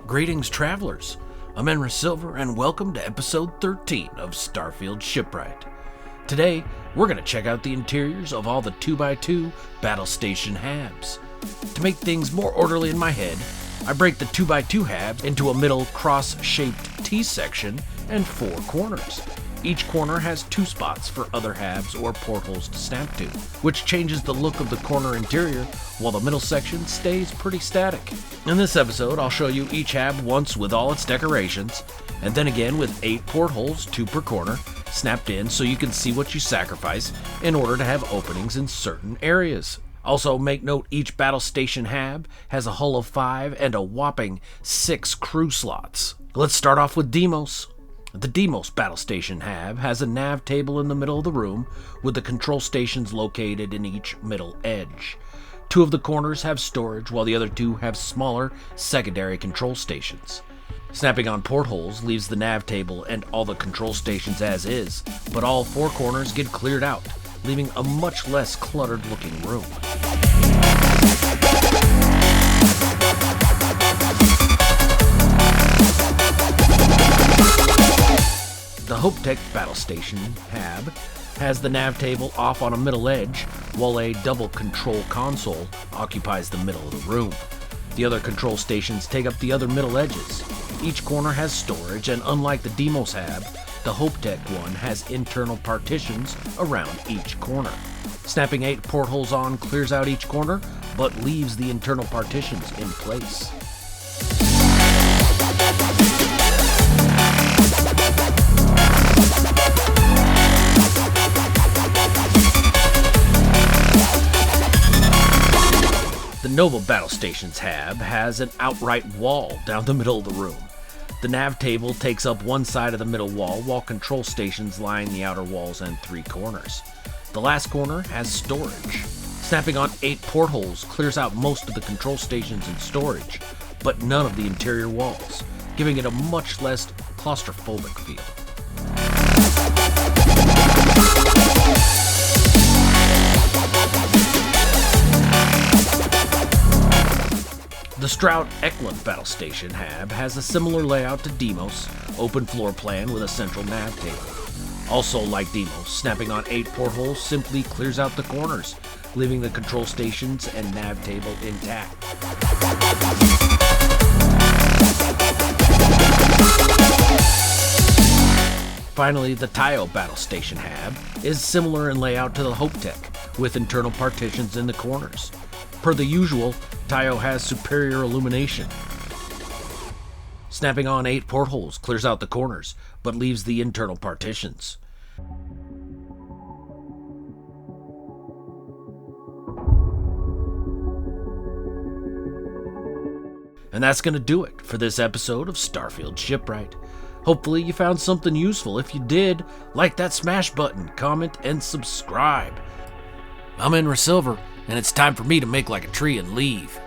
Greetings, travelers. I'm Enra Silver, and welcome to episode 13 of Starfield Shipwright. Today, we're going to check out the interiors of all the 2x2 Battle Station Habs. To make things more orderly in my head, I break the 2x2 Habs into a middle cross-shaped T-section and 4 corners. Each corner has 2 spots for other Habs or portholes to snap to, which changes the look of the corner interior, while the middle section stays pretty static. In this episode, I'll show you each Hab once with all its decorations, and then again with 8 portholes, 2 per corner, snapped in so you can see what you sacrifice in order to have openings in certain areas. Also, make note each Battle Station Hab has a hull of 5 and a whopping 6 crew slots. Let's start off with Deimos. The Deimos Battle Station Hab has a nav table in the middle of the room with the control stations located in each middle edge. 2 of the corners have storage while the other 2 have smaller secondary control stations. Snapping on portholes leaves the nav table and all the control stations as is, but all 4 corners get cleared out, leaving a much less cluttered looking room. The Hopetech Battle Station Hab has the nav table off on a middle edge, while a double control console occupies the middle of the room. The other control stations take up the other middle edges. Each corner has storage, and unlike the Deimos Hab, the Hopetech one has internal partitions around each corner. Snapping 8 portholes on clears out each corner, but leaves the internal partitions in place. The Nova Battle Stations Hab has an outright wall down the middle of the room. The nav table takes up one side of the middle wall, while control stations line the outer walls and 3 corners. The last corner has storage. Snapping on 8 portholes clears out most of the control stations and storage, but none of the interior walls, giving it a much less claustrophobic feel. The Stroud Eklund Battle Station Hab has a similar layout to Deimos, open floor plan with a central nav table. Also like Deimos, snapping on 8 portholes simply clears out the corners, leaving the control stations and nav table intact. Finally, the Tayo Battle Station Hab is similar in layout to the Hopetech, with internal partitions in the corners. Per the usual, Tayo has superior illumination. Snapping on 8 portholes clears out the corners, but leaves the internal partitions. And that's going to do it for this episode of Starfield Shipwright. Hopefully you found something useful. If you did, like that smash button, comment, and subscribe. I'm Enra Silver, and it's time for me to make like a tree and leave.